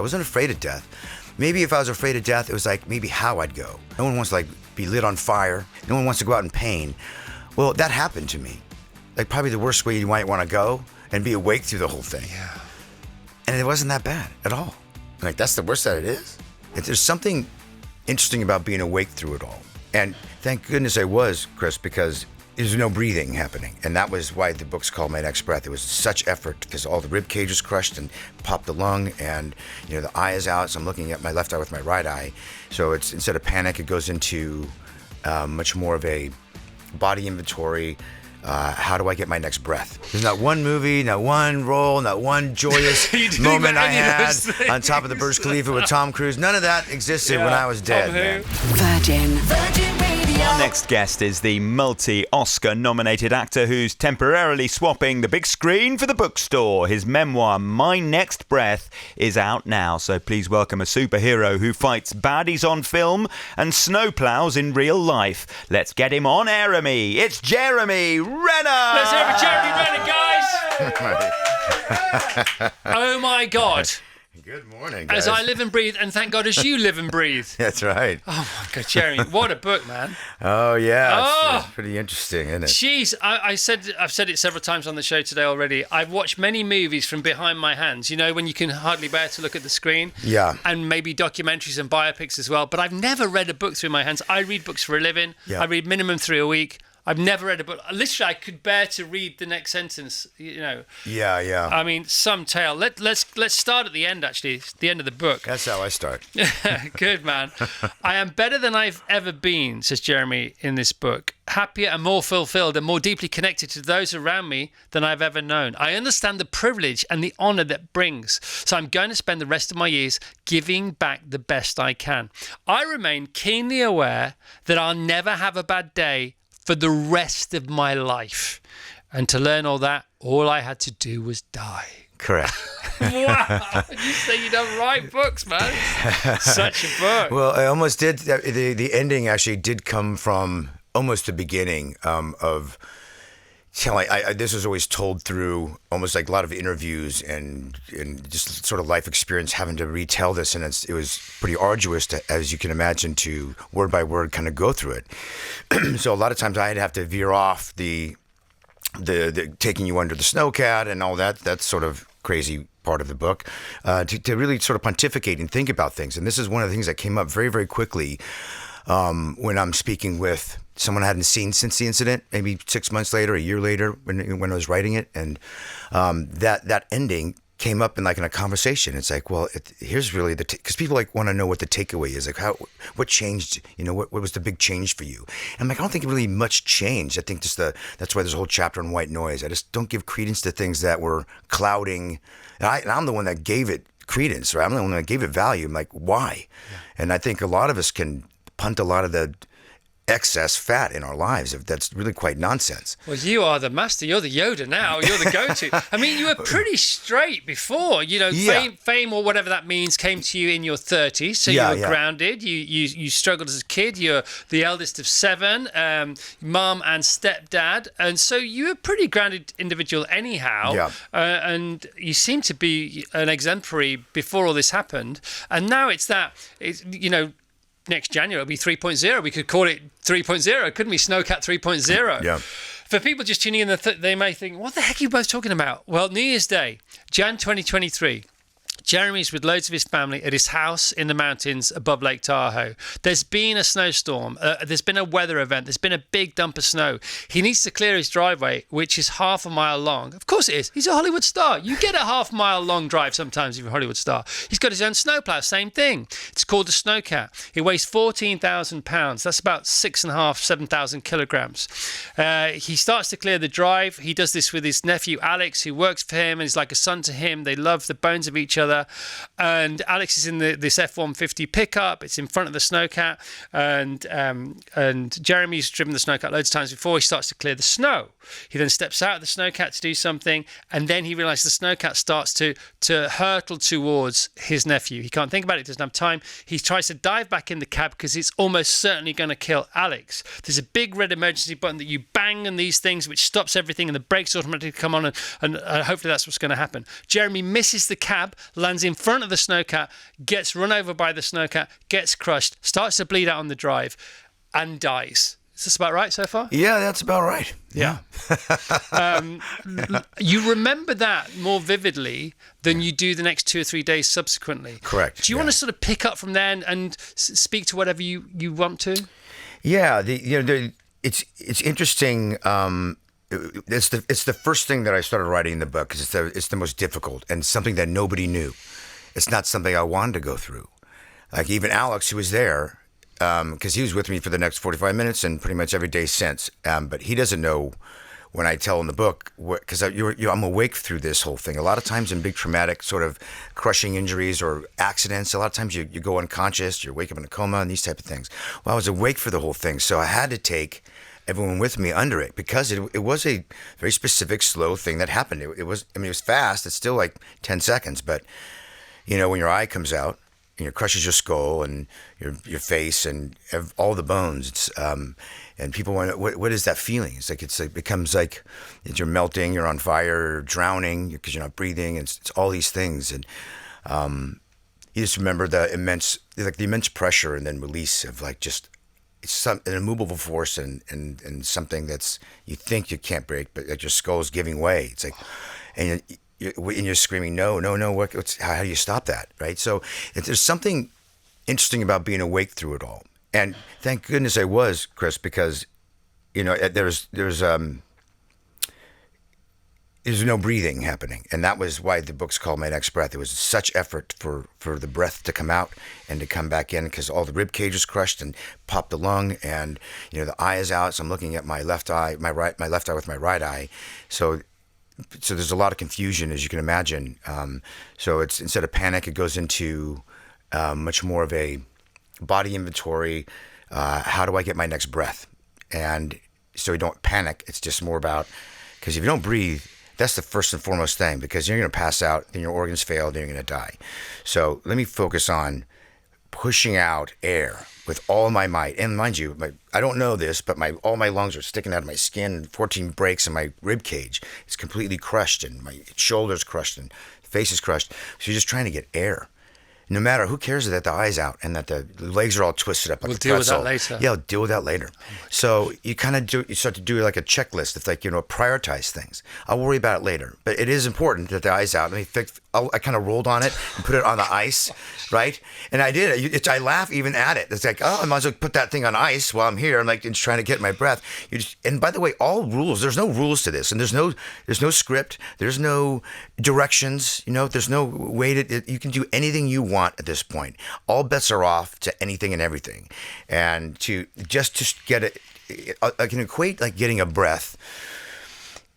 I wasn't afraid of death. Maybe if I was afraid of death, it was like maybe how I'd go. No one wants to be lit on fire. No one wants to go out in pain. Well, that happened to me. Probably the worst way you might want to go and be awake through the whole thing. Yeah. And it wasn't that bad at all. That's the worst that it is. There's something interesting about being awake through it all. And thank goodness I was, Chris, because there's no breathing happening. And that was why the book's called My Next Breath. It was such effort because all the rib cage was crushed and popped the lung, and the eye is out. So I'm looking at my left eye with my right eye. So it's instead of panic, it goes into much more of a body inventory. How do I get my next breath? There's not one movie, not one role, not one joyous moment I had on top of the Burj Khalifa with Tom Cruise. None of that existed when I was dead, man. Virgin Radio. Our next guest is the multi-Oscar-nominated actor who's temporarily swapping the big screen for the bookstore. His memoir, My Next Breath, is out now, so please welcome a superhero who fights baddies on film and snowplows in real life. Let's get him on Air-a-Me. It's Jeremy Renner! Let's hear it for Jeremy Renner, guys! Oh my God. Good morning, guys. As I live and breathe, and thank God as you live and breathe. That's right. Oh my God, Jeremy, what a book, man. Oh, yeah. It's pretty interesting, isn't it? Jeez, I've said it several times on the show today already. I've watched many movies from behind my hands, when you can hardly bear to look at the screen. Yeah. And maybe documentaries and biopics as well. But I've never read a book through my hands. I read books for a living. Yeah. I read minimum 3 a week. I've never read a book. Literally, I could bear to read the next sentence. Yeah. I mean, some tale. Let's start at the end. Actually, it's the end of the book. That's how I start. Good man. I am better than I've ever been, says Jeremy in this book. Happier and more fulfilled and more deeply connected to those around me than I've ever known. I understand the privilege and the honour that brings. So I'm going to spend the rest of my years giving back the best I can. I remain keenly aware that I'll never have a bad day for the rest of my life. And to learn all that, all I had to do was die. Correct. Wow. You say you don't write books, man. Such a book. Well, I almost did. The ending actually did come from almost the beginning of... this was always told through almost like a lot of interviews and just sort of life experience, having to retell this, and it was pretty arduous as you can imagine, to word by word kind of go through it. So a lot of times I'd have to veer off the taking you under the snowcat and all that sort of crazy part of the book, to really sort of pontificate and think about things. And this is one of the things that came up very, very quickly when I'm speaking with someone I hadn't seen since the incident, maybe 6 months later, a year later, when I was writing it. And that ending came up in a conversation. It's like, well, here's really because people want to know what the takeaway is. What changed, what was the big change for you? And I'm like, I don't think really much changed. I think just that's why there's a whole chapter on white noise. I just don't give credence to things that were clouding. And I'm the one that gave it credence, right? I'm the one that gave it value. I'm like, why? Yeah. And I think a lot of us can punt a lot of the excess fat in our lives. That's really quite nonsense. Well, you are the master. You're the Yoda now. You're the go-to. I mean, you were pretty straight before. Fame or whatever that means came to you in your 30s. So you were grounded. You struggled as a kid. You're the eldest of 7, mum and stepdad, and so you were a pretty grounded individual anyhow. Yeah. And you seem to be an exemplary before all this happened. And now next January it'll be 3.0. We could call it 3.0, couldn't we? Snowcat 3.0. Yeah. For people just tuning in, they may think, what the heck are you both talking about? Well, New Year's Day, Jan 2023. Jeremy's with loads of his family at his house in the mountains above Lake Tahoe. There's been a snowstorm. There's been a weather event. There's been a big dump of snow. He needs to clear his driveway, which is half a mile long. Of course it is. He's a Hollywood star. You get a half-mile long drive sometimes if you're a Hollywood star. He's got his own snowplow, same thing. It's called a Snowcat. It weighs 14,000 pounds. That's about 6,500, 7,000 kilograms. He starts to clear the drive. He does this with his nephew, Alex, who works for him and is like a son to him. They love the bones of each other. And Alex is in this F-150 pickup. It's in front of the Snowcat, and Jeremy's driven the Snowcat loads of times before. He starts to clear the snow. He then steps out of the Snowcat to do something, and then he realizes the Snowcat starts to hurtle towards his nephew. He can't think about it. He doesn't have time. He tries to dive back in the cab because it's almost certainly going to kill Alex. There's a big red emergency button that you bang on these things, which stops everything, and the brakes automatically come on, and hopefully that's what's going to happen. Jeremy misses the cab, lands in front of the snowcat, gets run over by the snowcat, gets crushed, starts to bleed out on the drive, and dies. Is this about right so far? Yeah, that's about right. Yeah. You remember that more vividly than you do the next 2 or 3 days subsequently. Correct. Do you want to sort of pick up from there and speak to whatever you want to? Yeah, it's interesting. It's the first thing that I started writing in the book because it's the most difficult and something that nobody knew. It's not something I wanted to go through. Like even Alex, who was there, because he was with me for the next 45 minutes and pretty much every day since. But he doesn't know when I tell in the book, because I'm awake through this whole thing. A lot of times in big traumatic sort of crushing injuries or accidents, a lot of times you go unconscious, you wake up in a coma and these type of things. Well, I was awake for the whole thing, so I had to take everyone with me under it because it was a very specific, slow thing that happened. It was fast. It's still like 10 seconds, but when your eye comes out, crushes your skull and your face and all the bones. It's and people wonder what is that feeling? It's like it becomes like you're melting, you're on fire, you're drowning because you're not breathing. It's all these things, and you just remember the immense pressure and then release of like just it's an immovable force and something that's you think you can't break, but like your skull's giving way. It's like and you're screaming, no, how do you stop that, right? So there's something interesting about being awake through it all. And thank goodness I was, Chris, because, there's no breathing happening. And that was why the book's called My Next Breath. It was such effort for the breath to come out and to come back in because all the rib cage is crushed and popped the lung and, the eye is out. So I'm looking at my left eye with my right eye. So there's a lot of confusion, as you can imagine. So it's instead of panic, it goes into much more of a body inventory. How do I get my next breath? And so you don't panic. It's just more about, because if you don't breathe, that's the first and foremost thing, because you're going to pass out, then your organs fail, then you're going to die. So let me focus on pushing out air with all my might. And mind you, I don't know this, but all my lungs are sticking out of my skin, 14 breaks in my rib cage. It's completely crushed, and my shoulder's crushed, and face is crushed. So you're just trying to get air. No matter, who cares that the eye's out and that the legs are all twisted up like a pretzel. We'll deal with that later. Yeah, I'll deal with that later. So you start to do like a checklist. It's like, prioritize things. I'll worry about it later. But it is important that the eye's out. I kind of rolled on it and put it on the ice, right? And I did. I laugh even at it. It's like, I might as well put that thing on ice while I'm here. I'm like trying to get my breath. And by the way, all rules. There's no rules to this, and there's no script. There's no directions. There's no way you can do anything you want at this point. All bets are off to anything and everything, and to get it. I can equate like getting a breath.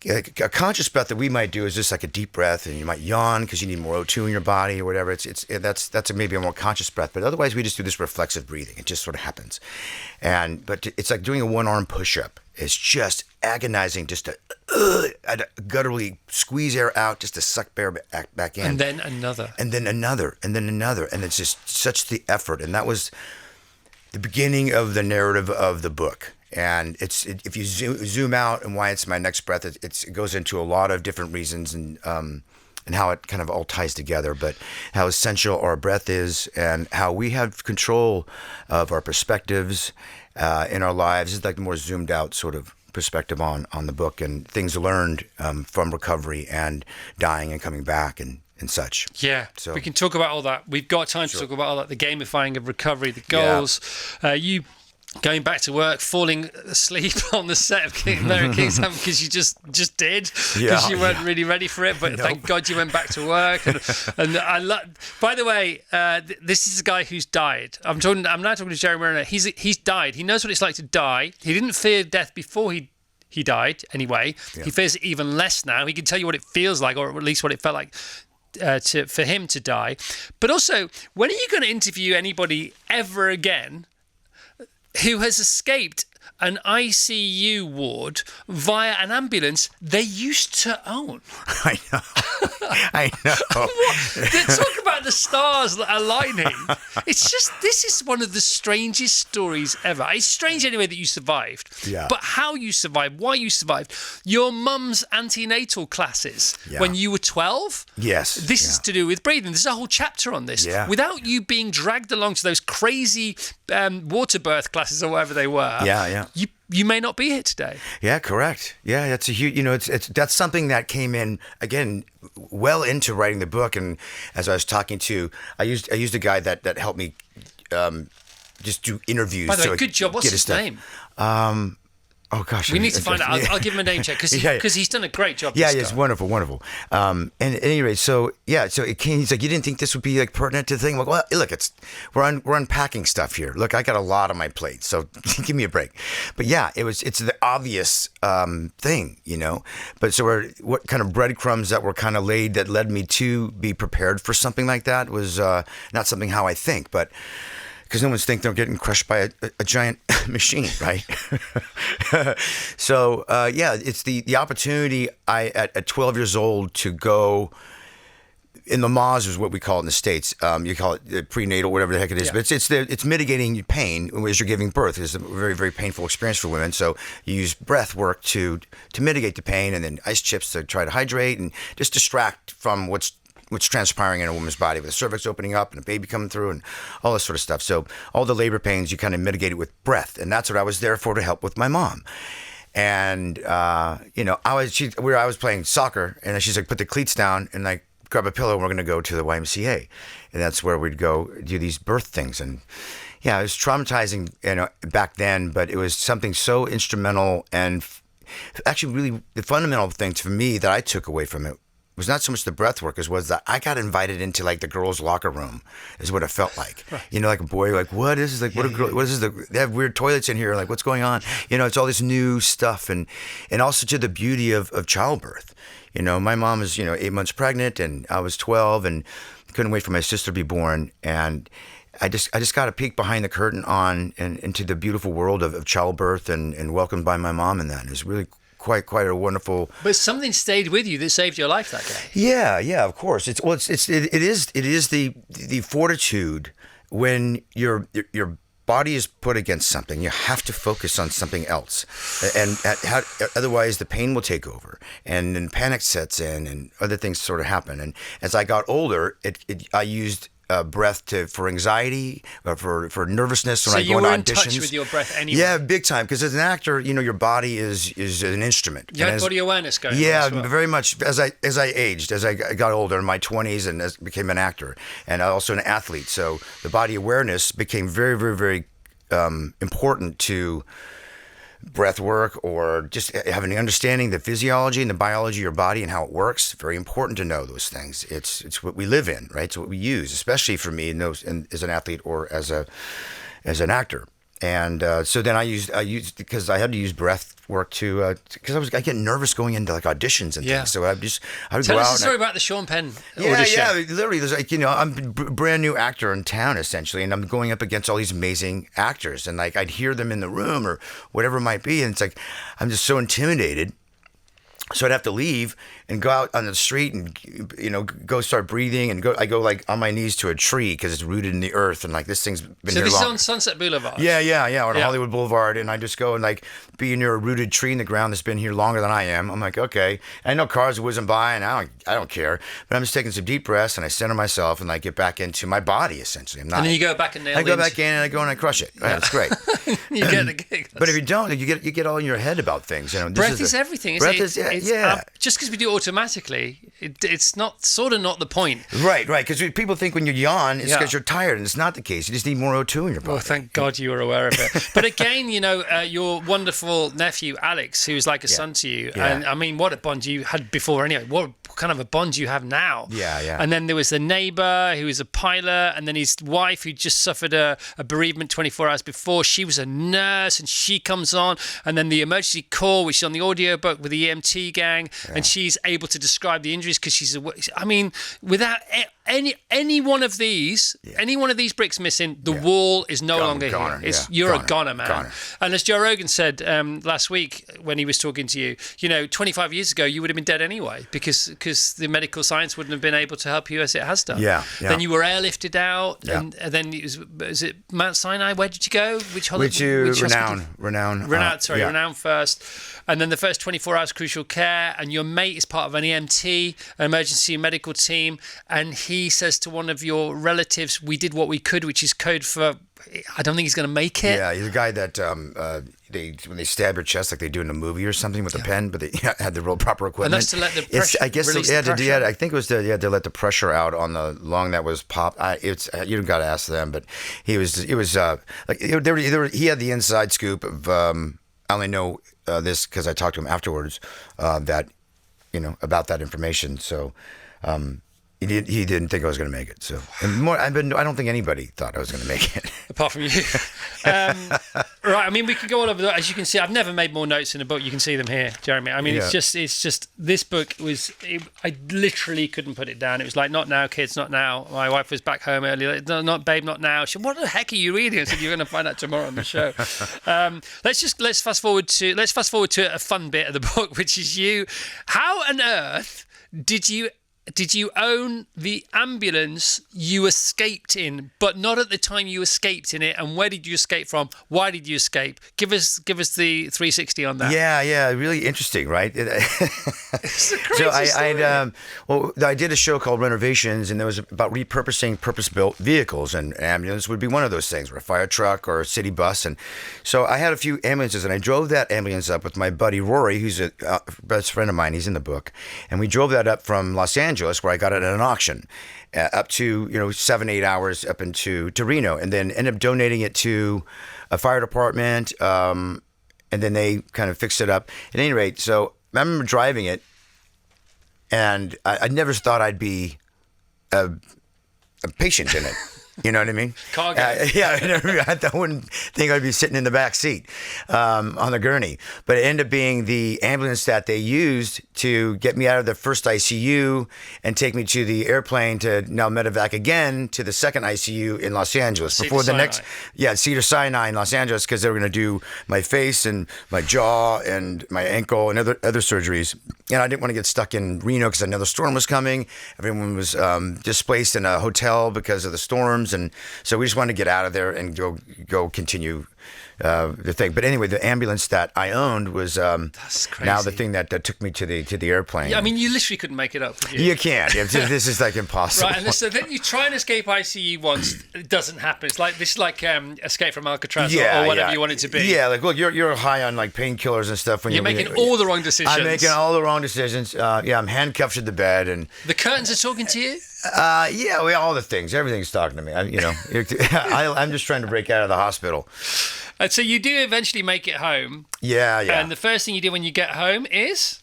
A conscious breath that we might do is just like a deep breath, and you might yawn because you need more O2 in your body or whatever. That's maybe a more conscious breath, but otherwise we just do this reflexive breathing. It just sort of happens, but it's like doing a one-arm push-up. It's just agonizing, just to gutturally squeeze air out, just to suck air back in, and then another, and then another, and then another, and it's just such the effort, and that was the beginning of the narrative of the book. And if you zoom out and why it's my next breath, it goes into a lot of different reasons and how it kind of all ties together, but how essential our breath is and how we have control of our perspectives in our lives. It's like the more zoomed out sort of perspective on the book and things learned from recovery and dying and coming back and such. Yeah, so we can talk about all that. We've got time to talk about all that, the gamifying of recovery, the goals. You going back to work, falling asleep on the set of American Kingstown because you just did, because you weren't really ready for it. But thank God you went back to work. And by the way, this is a guy who's died. I'm now talking to Jeremy Renner. He's died. He knows what it's like to die. He didn't fear death before he died. Anyway, He fears it even less now. He can tell you what it feels like, or at least what it felt like. For him to die. But also, when are you going to interview anybody ever again who has escaped an ICU ward via an ambulance they used to own? I know. Talk about about the stars aligning. It's just, this is one of the strangest stories ever. It's strange anyway that you survived. Yeah. But how you survived, why you survived. Your mum's antenatal classes when you were 12. Yes. This is to do with breathing. There's a whole chapter on this. Yeah. Without you being dragged along to those crazy water birth classes or whatever they were. Yeah. You may not be here today. Yeah, correct. Yeah, that's a huge. That's something that came in again, well into writing the book. And as I was talking to, I used a guy that helped me just do interviews. By the way, good job. What's his name? Oh gosh, we need to find out. I'll give him a name check because he's done a great job. Yeah, it's wonderful. And at any rate, so it came. He's like, you didn't think this would be like pertinent to the thing? I'm like, well, look, we're unpacking stuff here. Look, I got a lot on my plate, so give me a break. But yeah, it's the obvious thing, But so what kind of breadcrumbs that were kind of laid that led me to be prepared for something like that was not something how I think, but. Because no one's think they're getting crushed by a giant machine, right? So it's the opportunity. At 12 years old to go in the Maz is what we call it in the States. You call it prenatal, whatever the heck it is. Yeah. But it's mitigating pain as you're giving birth. It's a very, very painful experience for women. So you use breath work to mitigate the pain, and then ice chips to try to hydrate and just distract from what's transpiring in a woman's body with the cervix opening up and a baby coming through and all this sort of stuff. So all the labor pains you kind of mitigate it with breath, and that's what I was there for, to help with my mom. And I was playing soccer, and she's like, put the cleats down and like grab a pillow, and we're gonna go to the YMCA, and that's where we'd go do these birth things. And yeah, it was traumatizing, back then, but it was something so instrumental and actually really the fundamental thing for me that I took away from it was not so much the breath work as was that I got invited into like the girls' locker room is what it felt like. Right. Like a boy, like, what is this? Like, what is this? They have weird toilets in here. Like, what's going on? It's all this new stuff. And also to the beauty of childbirth. My mom was, 8 months pregnant, and I was 12 and couldn't wait for my sister to be born. And I just got a peek behind the curtain into the beautiful world of childbirth and welcomed by my mom in that. It was really quite a wonderful. But something stayed with you that saved your life that day. Yeah, of course. It is the fortitude when your body is put against something. You have to focus on something else, and otherwise the pain will take over, and then panic sets in, and other things sort of happen. And as I got older, I used breath for anxiety, for nervousness when I go into auditions. So you were in touch with your breath anyway? Yeah, big time. Because as an actor, your body is an instrument. You had body awareness going on. Yeah, as well. very much. As I aged, as I got older in my 20s, and became an actor, and also an athlete. So the body awareness became very, very, very important to breath work, or just having an understanding the physiology and the biology of your body and how it works. Very important to know those things. It's what we live in, right? It's what we use, especially for me as an athlete or as an actor. And so then I used because I had to use breath work because I get nervous going into like auditions and things. So I would Tell go out. Tell us a story about the Sean Penn audition. Yeah, literally. There's I'm a brand new actor in town essentially, and I'm going up against all these amazing actors, and like I'd hear them in the room or whatever it might be, and it's like I'm just so intimidated. So I'd have to leave and go out on the street and, go start breathing and I go like on my knees to a tree because it's rooted in the earth and like this thing's been here long. So this is on Sunset Boulevard? Yeah, on Hollywood Boulevard. And I just go and like be near a rooted tree in the ground that's been here longer than I am. I'm like, okay. And I know cars are whizzing by and I don't care. But I'm just taking some deep breaths and I center myself and I get back into my body essentially. And then you go back and nail it. I go back in and I go and I crush it. Right? It's great. You get the gig. But if you don't, you get all in your head about things. Breath is everything. Breath is just because we do it automatically, it's not the point. Right. Because people think when you yawn, it's because you're tired, and it's not the case. You just need more O2 in your body. Well, thank God you were aware of it. But again, your wonderful nephew Alex, who was like a son to you, and I mean, what a bond you had before. Anyway, what kind of a bond you have now? Yeah. And then there was the neighbor who was a pilot, and then his wife who just suffered a bereavement 24 hours before. She was a nurse, and she comes on, and then the emergency call, which is on the audiobook with the EMT gang, and she's able to describe the injuries because she's without any one of these bricks missing, the wall is no longer goner, here. yeah. You're Goner, a goner, man. goner. And as Joe Rogan said last week when he was talking to you, 25 years ago you would have been dead anyway because the medical science wouldn't have been able to help you as it has done. Yeah. Then you were airlifted out, Yeah. and then was it Mount Sinai? Where did you go? Which Renown. Renown first. And then the first 24 hours crucial care, and your mate is part of an EMT, an emergency medical team, and he says to one of your relatives, "We did what we could," which is code for, I don't think he's going to make it. Yeah, he's a guy that when they stab your chest like they do in a movie or something with a pen, but they had the real proper equipment. And that's to let the pressure release the pressure. Yeah, I think it was to let the pressure out on the lung that was popped. You don't got to ask them, but he had the inside scoop of. I only know this because I talked to him afterwards. That about that information. So. He didn't think I was going to make it. So, I don't think anybody thought I was going to make it, apart from you. Right. I mean, we could go all over. As you can see, I've never made more notes in a book. You can see them here, Jeremy. I mean, it's just this book I literally couldn't put it down. It was like, not now, kids, not now. My wife was back home earlier. Not babe, not now. She said, what the heck are you reading? I said, you're going to find out tomorrow on the show. Let's fast forward to a fun bit of the book, which is you. How on earth did you own the ambulance you escaped in, but not at the time you escaped in it? And where did you escape from? Why did you escape? Give us the 360 on that. Yeah, really interesting, right? It's a crazy story. I did a show called Renovations, and it was about repurposing purpose-built vehicles, and ambulance would be one of those things, or a fire truck or a city bus. And so I had a few ambulances, and I drove that ambulance up with my buddy Rory, who's a best friend of mine. He's in the book, and we drove that up from Los Angeles, where I got it at an auction, up to 7-8 hours up into Reno, and then ended up donating it to a fire department, and then they kind of fixed it up. At any rate, so I remember driving it, and I never thought I'd be a patient in it. You know what I mean? Cargo. I wouldn't think I'd be sitting in the back seat on the gurney. But it ended up being the ambulance that they used to get me out of the first ICU and take me to the airplane to now medevac again to the second ICU in Los Angeles. Cedars-Sinai in Los Angeles, because they were going to do my face and my jaw and my ankle and other surgeries. And I didn't want to get stuck in Reno because another storm was coming. Everyone was displaced in a hotel because of the storms. And so we just wanted to get out of there and go continue the thing. But anyway, the ambulance that I owned was That's crazy. Now the thing that took me to the airplane. Yeah, I mean, you literally couldn't make it up, could you? You can't. This is like impossible. Right, and so then you try and escape ICU once, it doesn't happen. It's like Escape from Alcatraz or whatever you want it to be. Yeah, like look, you're high on like painkillers and stuff when You're making all the wrong decisions. I'm making all the wrong decisions. I'm handcuffed to the bed and the curtains are talking to you. All the things. Everything's talking to me. I'm just trying to break out of the hospital. And so you do eventually make it home. Yeah. And the first thing you do when you get home is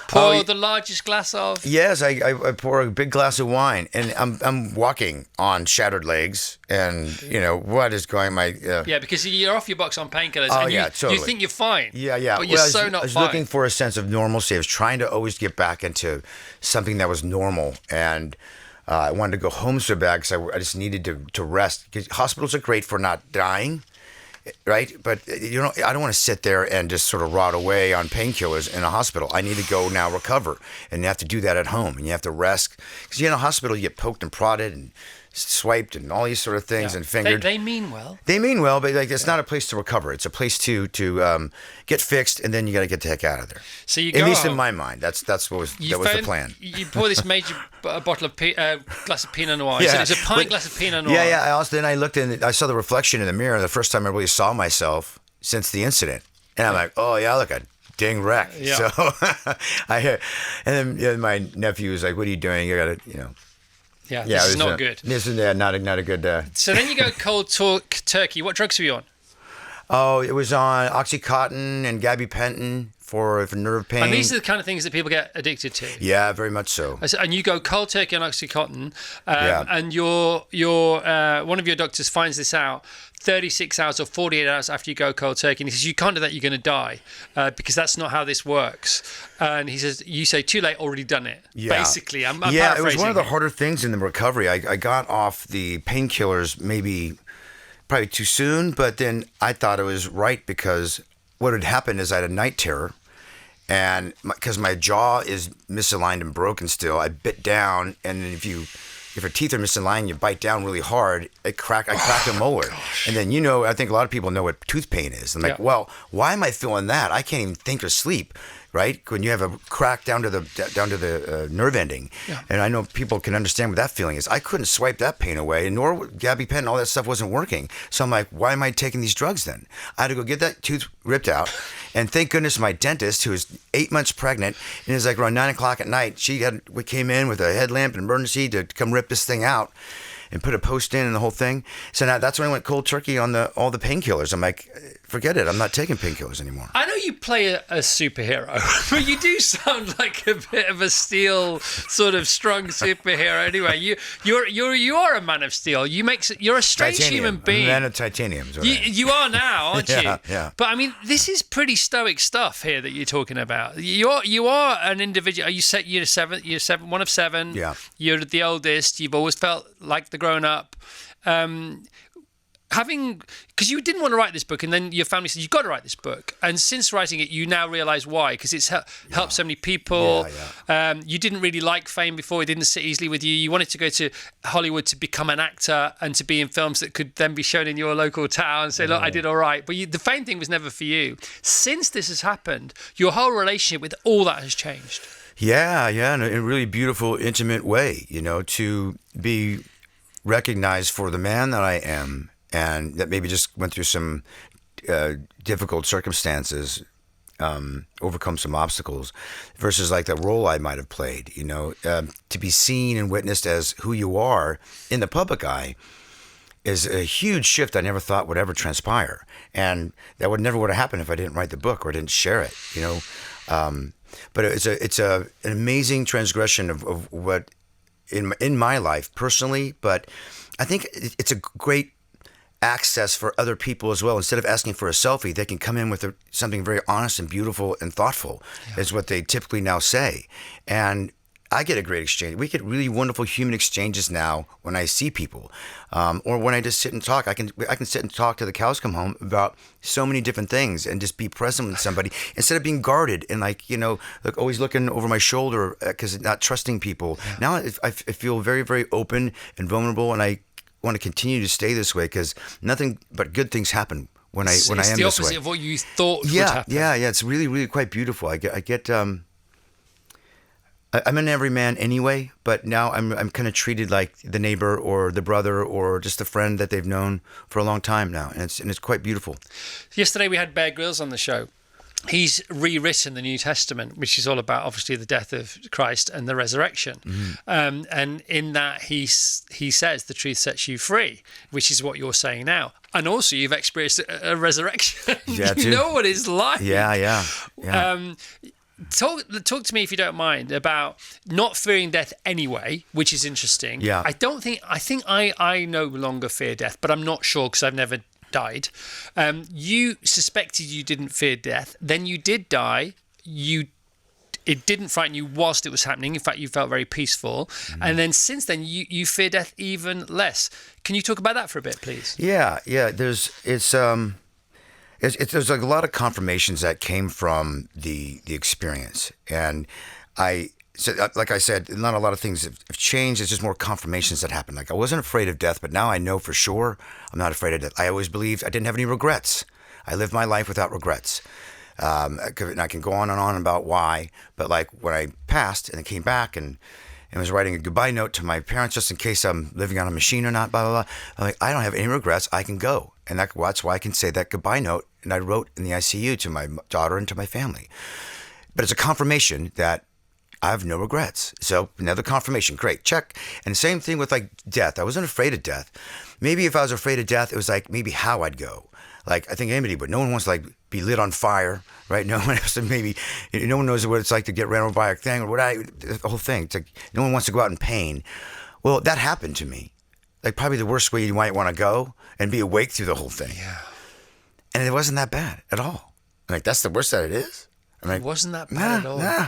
pour the largest glass of. Yes, I pour a big glass of wine, and I'm walking on shattered legs, and what is going because you're off your box on painkillers. Oh, and totally. You think you're fine. Yeah. But you're not fine. I was looking for a sense of normalcy. I was trying to always get back into something that was normal, and I wanted to go home so bad because I just needed to rest. Because hospitals are great for not dying, right? But I don't want to sit there and just sort of rot away on painkillers in a hospital. I need to go now recover, and you have to do that at home, and you have to rest. Because in a hospital, you get poked and prodded and swiped and all these sort of things and fingered. They mean well. They mean well, but it's not a place to recover. It's a place to get fixed, and then you got to get the heck out of there. So you go at least home. in my mind, that was the plan. You pour this major bottle of glass of Pinot Noir. Yeah. It's a pint glass of Pinot Noir. Yeah. I looked and I saw the reflection in the mirror. The first time I really saw myself since the incident, and I'm like, oh yeah, look, a ding wreck. Yeah. So and then my nephew was like, what are you doing? You got to Yeah, this is not good. This is not a good. So then you go cold turkey. What drugs were you on? Oh, it was on Oxycontin and gabapentin for nerve pain. And these are the kind of things that people get addicted to. Yeah, very much so. And you go cold turkey on Oxycontin, Yeah. and your one of your doctors finds this out 36 hours or 48 hours after you go cold turkey, and he says, you can't do that, you're going to die, because that's not how this works. And he says, you say, too late, already done it. Yeah. Basically, I'm yeah, paraphrasing. It was one of the harder things in the recovery. I got off the painkillers probably too soon, but then I thought it was right because what had happened is I had a night terror, and because my jaw is misaligned and broken still, I bit down, and if your teeth are misaligned, you bite down really hard, I cracked a molar. Gosh. And then, I think a lot of people know what tooth pain is. I'm like, Yeah. well, why am I feeling that? I can't even think or sleep, right? When you have a crack down to the nerve ending. Yeah. And I know people can understand what that feeling is. I couldn't swipe that pain away, nor gabapentin, all that stuff wasn't working. So I'm like, why am I taking these drugs then? I had to go get that tooth ripped out. And thank goodness my dentist, who was 8 months pregnant, and it was like around 9 o'clock at night, we came in with a headlamp and emergency to come rip this thing out and put a post in and the whole thing. So now that's when I went cold turkey on all the painkillers. I'm like, forget it. I'm not taking painkillers anymore. I know you play a superhero, but you do sound like a bit of a steel, sort of strong superhero. Anyway, you are a man of steel. You're a strange human being. Man of titanium. is what I am. You are now, aren't you? Yeah. But I mean, this is pretty stoic stuff here that you're talking about. You are an individual. You're seven, one of seven. Yeah. You're the oldest. You've always felt like the grown up. Because you didn't want to write this book, and then your family said, you've got to write this book. And since writing it, you now realise why, because it's helped so many people. Yeah. You didn't really like fame before. It didn't sit easily with you. You wanted to go to Hollywood to become an actor and to be in films that could then be shown in your local town and say, look, I did all right. But the fame thing was never for you. Since this has happened, your whole relationship with all that has changed. Yeah, in a really beautiful, intimate way, to be recognized for the man that I am, and that maybe just went through some difficult circumstances, overcome some obstacles, versus like the role I might have played, to be seen and witnessed as who you are in the public eye is a huge shift I never thought would ever transpire. And that would have happened if I didn't write the book or didn't share it, But it's an amazing transgression of what in my life personally, but I think it's a great access for other people as well. Instead of asking for a selfie, they can come in with something very honest and beautiful and thoughtful, is what they typically now say. And I get a great exchange. We get really wonderful human exchanges now when I see people, or when I just sit and talk. I can sit and talk till the cows come home about so many different things, and just be present with somebody instead of being guarded and always looking over my shoulder because not trusting people. Yeah. Now I feel very, very open and vulnerable, and I want to continue to stay this way because nothing but good things happen when I am this way. It's the opposite of what you thought would happen. Yeah. It's really, really quite beautiful. I get. I'm an everyman anyway, but now I'm kind of treated like the neighbor or the brother or just a friend that they've known for a long time now, and it's quite beautiful. Yesterday we had Bear Grylls on the show. He's rewritten the New Testament, which is all about obviously the death of Christ and the resurrection. Mm-hmm. And in that he says the truth sets you free, which is what you're saying now. And also you've experienced a resurrection. Yeah, you know what it's like. Yeah. Talk to me, if you don't mind, about not fearing death anyway, which is interesting. Yeah. I think I no longer fear death, but I'm not sure because I've never died. You suspected you didn't fear death, then you did die. It didn't frighten you whilst it was happening. In fact, you felt very peaceful. Mm-hmm. And then since then, you fear death even less. Can you talk about that for a bit, please? Yeah. There's like a lot of confirmations that came from the experience, and like I said, not a lot of things have changed. It's just more confirmations that happened. Like I wasn't afraid of death, but now I know for sure I'm not afraid of death. I always believed I didn't have any regrets. I lived my life without regrets. And I can go on and on about why, but like when I passed and I came back and was writing a goodbye note to my parents just in case I'm living on a machine or not, blah, blah, blah. I'm like, I don't have any regrets. I can go. And that's why I can say that goodbye note. And I wrote in the ICU to my daughter and to my family. But it's a confirmation that I have no regrets. So another confirmation, great, check. And same thing with like death. I wasn't afraid of death. Maybe if I was afraid of death, it was like maybe how I'd go. Like I think anybody, but no one wants to like be lit on fire, right? No one else, maybe no one knows what it's like to get ran over by a thing or the whole thing. It's like no one wants to go out in pain. Well, that happened to me. Like probably the worst way you might want to go and be awake through the whole thing. Yeah. And it wasn't that bad at all. I'm like, that's the worst that it is. I'm like, It wasn't that bad at all. Nah.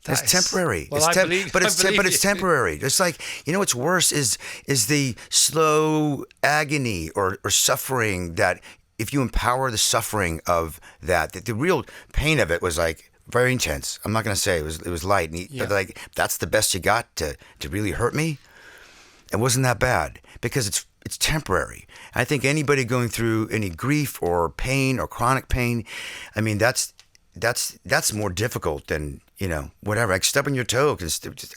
That It's is- temporary. Well, It's I believe- but I it's believe but it's you. temporary. It's like what's worse is the slow agony or suffering that if you empower the suffering of that, the real pain of it was like very intense. I'm not gonna say it was light, but like that's the best you got to really hurt me. It wasn't that bad because it's temporary. I think anybody going through any grief or pain or chronic pain, I mean that's more difficult than whatever. Like stubbing your toe,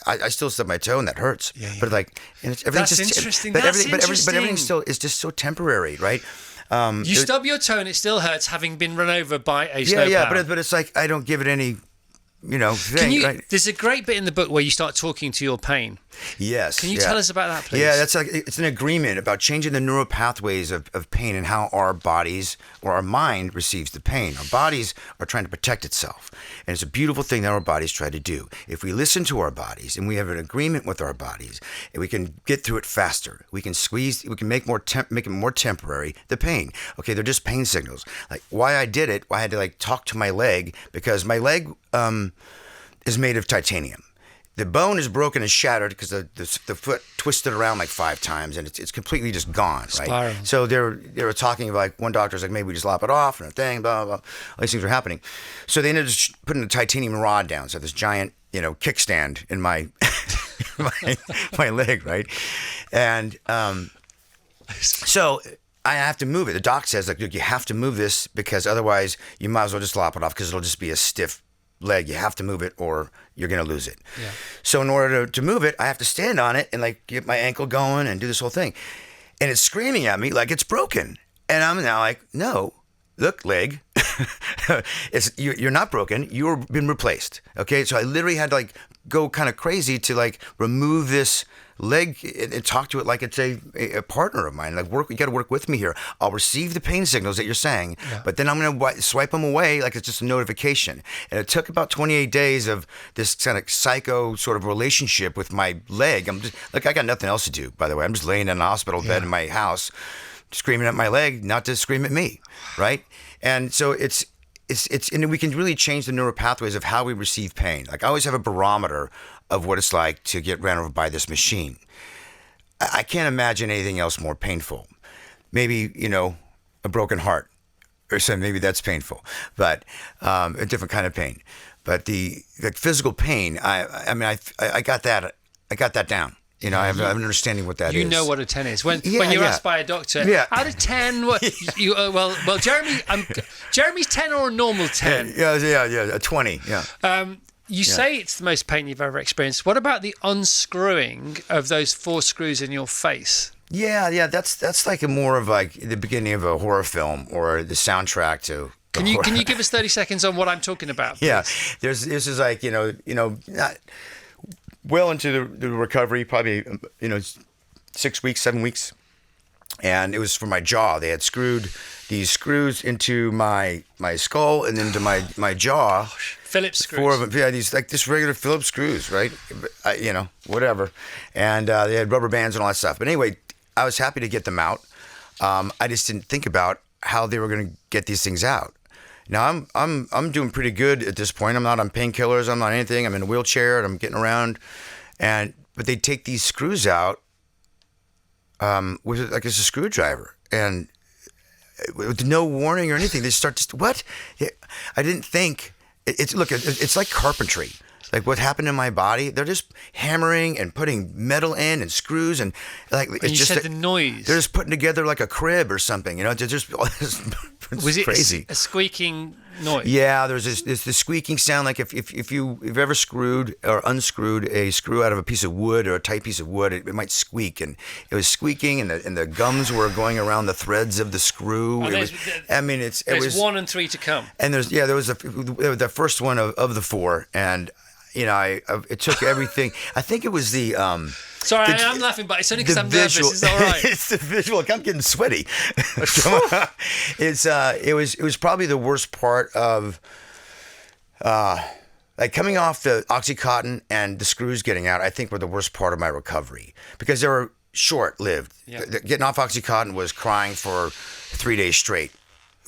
I still stub my toe and that hurts. Yeah. But like, and everything's That's just interesting. But That's everything interesting. still is just so temporary, right? You stub your toe and it still hurts, having been run over by a Yeah, snowplow. yeah. But it's like I don't give it any, thing. Right? There's a great bit in the book where you start talking to your pain. Yes. Can you yeah. tell us about that, please? Yeah, that's like it's an agreement about changing the neural pathways of pain and how our bodies or our mind receives the pain. Our bodies are trying to protect itself, and it's a beautiful thing that our bodies try to do. If we listen to our bodies and we have an agreement with our bodies, and we can get through it faster. We can make it more temporary. The pain, okay, they're just pain signals. Like why I did it, I had to like talk to my leg because my leg is made of titanium. The bone is broken and shattered because the foot twisted around like 5 times and it's completely just gone, right? Spiral. So they were talking like one doctor's like maybe we just lop it off and a thing, blah blah blah. All these things were happening, so they ended up just putting a titanium rod down, so this giant kickstand in my my leg, right? And so I have to move it. The doc says like, look, you have to move this because otherwise you might as well just lop it off because it'll just be a stiff leg. You have to move it or you're going to lose it. Yeah. So in order to move it, I have to stand on it and like get my ankle going and do this whole thing. And it's screaming at me like it's broken. And I'm now like, no, look, leg, you're not broken. You've been replaced. Okay. So I literally had to like go kind of crazy to like remove this leg and talk to it like it's a partner of mine. Like you got to work with me here. I'll receive the pain signals that you're saying, but then I'm going to swipe them away like it's just a notification. And it took about 28 days of this kind of psycho sort of relationship with my leg. I'm just like, I got nothing else to do, by the way. I'm just laying in a hospital bed in my house, screaming at my leg, not to scream at me. Right. And so it's and we can really change the neural pathways of how we receive pain. Like I always have a barometer of what it's like to get ran over by this machine. I can't imagine anything else more painful. Maybe, a broken heart or something, maybe that's painful, but a different kind of pain. But the physical pain, I got that down. I have an understanding what that is. You know what a 10 is. When Yeah, you're yeah. asked by a doctor, Yeah. out of 10, what you well, Jeremy's 10 or a normal 10? Yeah, a 20, yeah. You say it's the most pain you've ever experienced. What about the unscrewing of those 4 screws in your face? Yeah, that's like more of like the beginning of a horror film or the soundtrack to. Can you give us 30 seconds on what I'm talking about? Yeah, please? this is like not well into the recovery, probably 6 weeks, 7 weeks, and it was for my jaw. They had screwed these screws into my skull and into my jaw. Phillips screws. 4 of them, yeah, these like just regular Phillips screws, right? Whatever, and they had rubber bands and all that stuff. But anyway, I was happy to get them out. I just didn't think about how they were going to get these things out. Now I'm doing pretty good at this point. I'm not on painkillers. I'm not anything. I'm in a wheelchair and I'm getting around. But they take these screws out with like it's a screwdriver and with no warning or anything. They start to what? Yeah, I didn't think. It's like carpentry. Like what happened in my body, they're just hammering and putting metal in and screws and like it's And you just said the noise. They're just putting together like a crib or something, They're just it's Was it crazy. a squeaking noise? Yeah, there's this squeaking sound like if you've ever screwed or unscrewed a screw out of a piece of wood or a tight piece of wood, it might squeak, and it was squeaking, and the gums were going around the threads of the screw. And It there's was 1 and 3 to come. and there was the first one of the 4, and it took everything. I think it was the. Sorry, I'm laughing, but it's only because I'm nervous. It's all right. It's the visual. I'm getting sweaty. It was probably the worst part of, like coming off the OxyContin and the screws getting out. I think were the worst part of my recovery because they were short-lived. Yeah. Getting off OxyContin was crying for 3 days straight.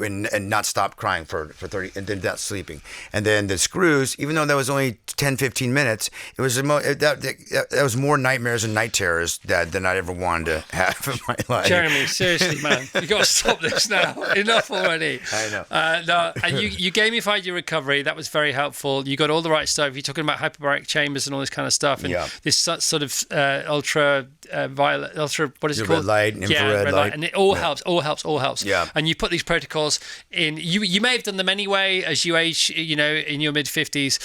And not stop crying for 30 and then not sleeping. And then the screws, even though that was only 10, 15 minutes, it was that was more nightmares and night terrors than I ever wanted to have in my life. Jeremy, seriously, man, you got to stop this now. Enough already. I know. No, and you gamified your recovery. That was very helpful. You got all the right stuff. You're talking about hyperbaric chambers and all this kind of stuff, and this sort of ultraviolet, what is it called? Red light, infrared red light, and it all helps. Yeah. And you put these protocols in. You may have done them anyway as you age, in your mid-50s.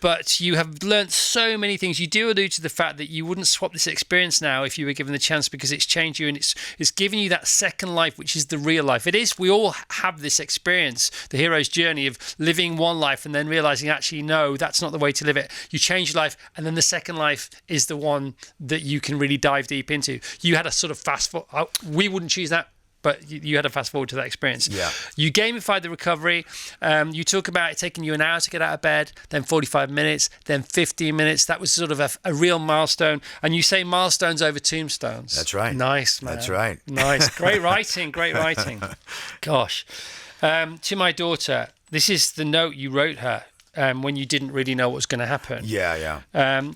But you have learnt so many things. You do allude to the fact that you wouldn't swap this experience now if you were given the chance because it's changed you and it's given you that second life, which is the real life. It is. We all have this experience, the hero's journey of living one life and then realising, actually, no, that's not the way to live it. You change your life and then the second life is the one that you can really dive deep into. You had a sort of fast forward. We wouldn't choose that. But you had to fast forward to that experience. Yeah. You gamified the recovery. You talk about it taking you an hour to get out of bed, then 45 minutes, then 15 minutes. That was sort of a real milestone. And you say milestones over tombstones. That's right. Nice, man. That's right. Nice. Great writing. Great writing. Gosh. To my daughter, this is the note you wrote her. When you didn't really know what was going to happen. Yeah.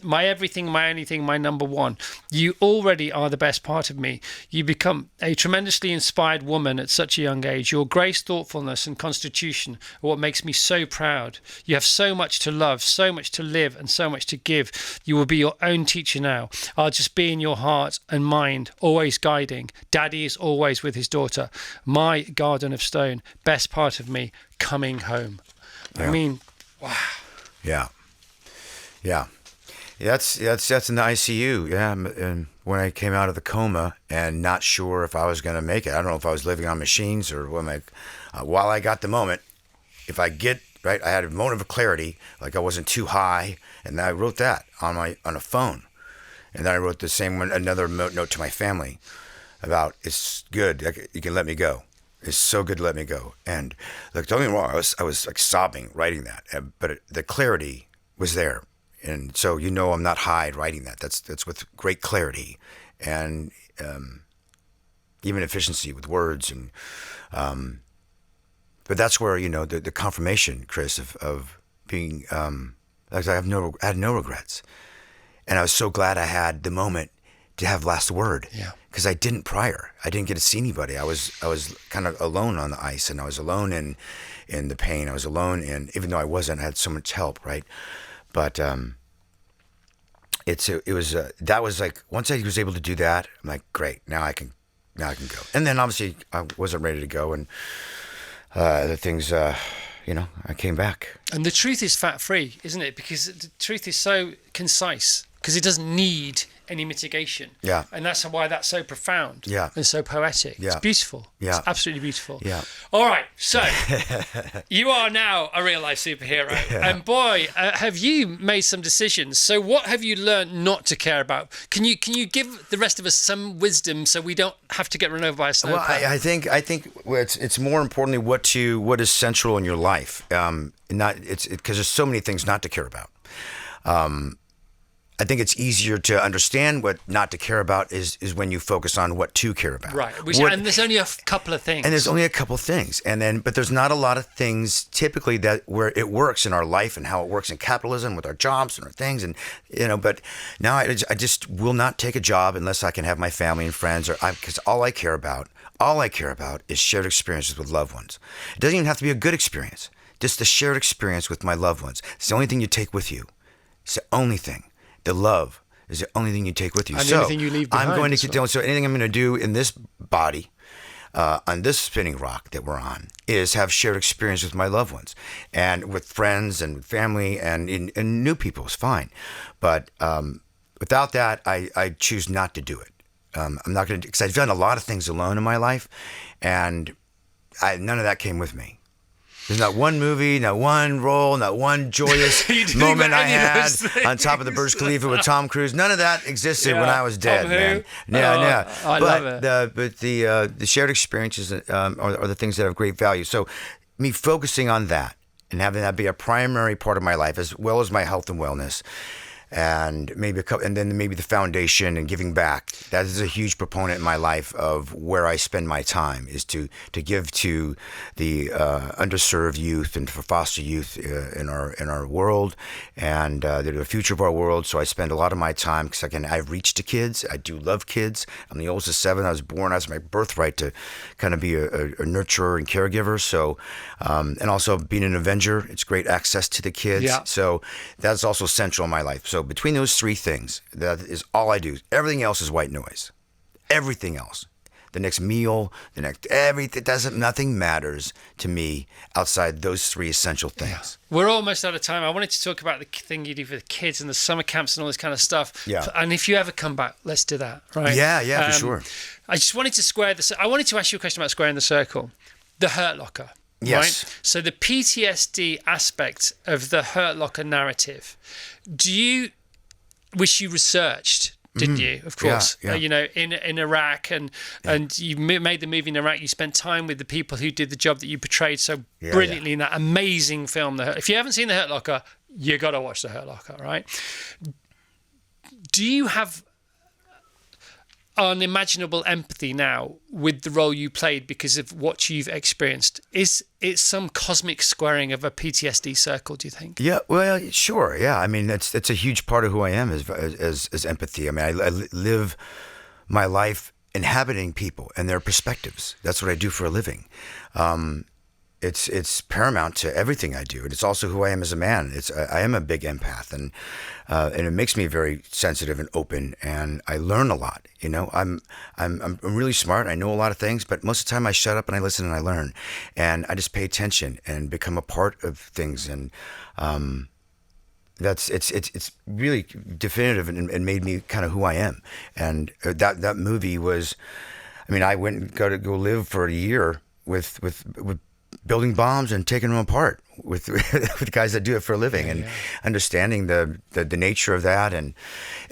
My everything, my only thing, my number one. You already are the best part of me. You become a tremendously inspired woman at such a young age. Your grace, thoughtfulness and constitution are what makes me so proud. You have so much to love, so much to live and so much to give. You will be your own teacher now. I'll just be in your heart and mind, always guiding. Daddy is always with his daughter. My garden of stone, best part of me, coming home. Yeah. I mean... Wow. Yeah. That's in the ICU. Yeah, and when I came out of the coma and not sure if I was going to make it, I don't know if I was living on machines or what. While I got the moment, if I get right, I had a moment of clarity, like I wasn't too high, and then I wrote that on a phone, and then I wrote the same one, another note to my family about it's good, you can let me go. It's so good to let me go. And look, don't get me wrong, I was like sobbing writing that, but the clarity was there. And so I'm not high writing that. That's with great clarity and even efficiency with words. And but that's where the confirmation, Chris, of being like I had no regrets, and I was so glad I had the moment to have last word. Yeah. Because I didn't prior. I didn't get to see anybody. I was kind of alone on the ice, and I was alone in the pain. I was alone even though I wasn't, I had so much help, right? But that was like once I was able to do that, I'm like, great, now I can go. And then obviously I wasn't ready to go, and the things, I came back. And the truth is fat-free, isn't it? Because the truth is so concise. Because it doesn't need any mitigation. Yeah. And that's why that's so profound. Yeah. And so poetic. Yeah. It's beautiful. Yeah. It's absolutely beautiful. Yeah. All right. So you are now a real life superhero. Yeah. And boy, have you made some decisions. So what have you learned not to care about? Can you give the rest of us some wisdom so we don't have to get run over by a snowplow? Well, I think it's more importantly what is central in your life. Because there's so many things not to care about. I think it's easier to understand what not to care about is when you focus on what to care about. Right. And there's only a couple of things. And there's only a couple of things. But there's not a lot of things typically where it works in our life and how it works in capitalism with our jobs and our things. And, but now I just will not take a job unless I can have my family and friends because all I care about is shared experiences with loved ones. It doesn't even have to be a good experience. Just the shared experience with my loved ones. It's the only thing you take with you. It's the only thing. The love is the only thing you take with you. And anything you leave behind. I'm going to so anything I'm going to do in this body, on this spinning rock that we're on, is have shared experience with my loved ones, and with friends and family and new people is fine, but without that, I choose not to do it. I'm not going to because I've done a lot of things alone in my life, and none of that came with me. There's not one movie, not one role, not one joyous You didn't moment get I any of had those on top of the Burj Khalifa with Tom Cruise. None of that existed when Yeah. I was dead, Tom who? man. Yeah, Oh, yeah. I love it. But the shared experiences are the things that have great value. So me focusing on that and having that be a primary part of my life, as well as my health and wellness, and then maybe the foundation and giving back. That is a huge proponent in my life of where I spend my time, is to give to the underserved youth and for foster youth in our world, and they're the future of our world. So I spend a lot of my time, because I've reached to kids. I do love kids. I'm the oldest of 7. I was born. That's my birthright to kind of be a nurturer and caregiver. So and also being an Avenger, it's great access to the kids. Yeah. So that's also central in my life. So between those 3 things, that is all I do. Everything else is white noise. Everything else. The next meal, nothing matters to me outside those 3 essential things. We're almost out of time. I wanted to talk about the thing you do for the kids and the summer camps and all this kind of stuff. Yeah. And if you ever come back, let's do that, right? Yeah, for sure. I just wanted to I wanted to ask you a question about squaring the circle. The Hurt Locker. Yes. Right? So the PTSD aspect of the Hurt Locker narrative, which you researched, didn't you? Of course. Yeah. In Iraq, and you made the movie in Iraq. You spent time with the people who did the job that you portrayed so brilliantly in that amazing film. If you haven't seen The Hurt Locker, you got to watch The Hurt Locker, right? Do you have unimaginable empathy now with the role you played because of what you've experienced? Is it some cosmic squaring of a PTSD circle, do you think? Yeah, well, sure. Yeah, I mean, that's a huge part of who I am is empathy. I mean, I live my life inhabiting people and their perspectives. That's what I do for a living. It's paramount to everything I do, and it's also who I am as a man. I am a big empath, and it makes me very sensitive and open, and I learn a lot. I'm really smart. I know a lot of things, but most of the time I shut up and I listen and I learn, and I just pay attention and become a part of things, and it's really definitive and made me kind of who I am. And that movie was, I mean, I went and got to go live for a year with building bombs and taking them apart with guys that do it for a living, and understanding the nature of that, and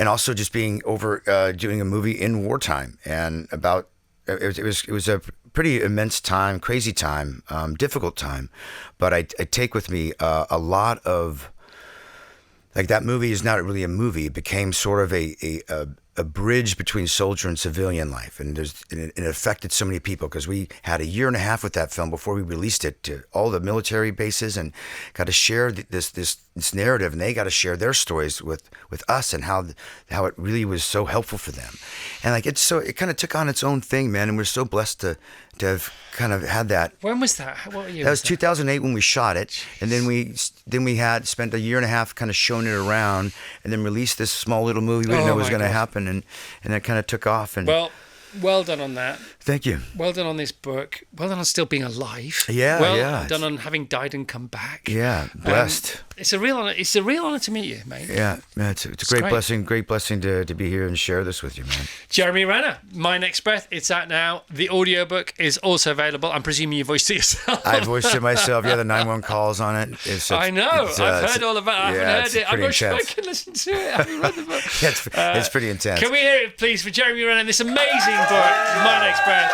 also just being over doing a movie in wartime, and about it was a pretty immense time, crazy time, difficult time, but I take with me a lot of, like, that movie is not really a movie. It became sort of a bridge between soldier and civilian life, and it affected so many people, because we had a year and a half with that film before we released it to all the military bases, and got to share this narrative, and they got to share their stories with us, and how it really was so helpful for them, and it kind of took on its own thing, man, and we're so blessed to have kind of had that. When was that? What year? That was 2008 when we shot it, and then we had spent a year and a half kind of showing it around, and then released this small little movie we didn't know was going to happen, and that kind of took off. And well done on that. Thank you. Well done on this book. Well done on still being alive. Yeah, well done on having died and come back. Yeah, blessed. It's a real honor. It's a real honor to meet you, mate. Yeah, it's a great blessing. Great blessing to be here and share this with you, man. Jeremy Renner, My Next Breath. It's out now. The audiobook is also available. I'm presuming you voiced it yourself. I voiced it myself. Yeah, the 911 calls on it. I know. I've heard all about it. I haven't heard it. I'm not sure I can listen to it. I haven't read the book. It's pretty intense. Can we hear it, please, for Jeremy Renner? This amazing book, My Next Breath.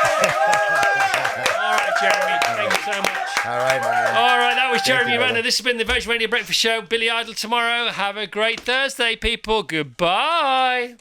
All right, Jeremy. Thank you so much. All right, man. All right, that was Jeremy Renner. This has been the Virgin Radio Breakfast Show. Billy Idol tomorrow. Have a great Thursday, people. Goodbye.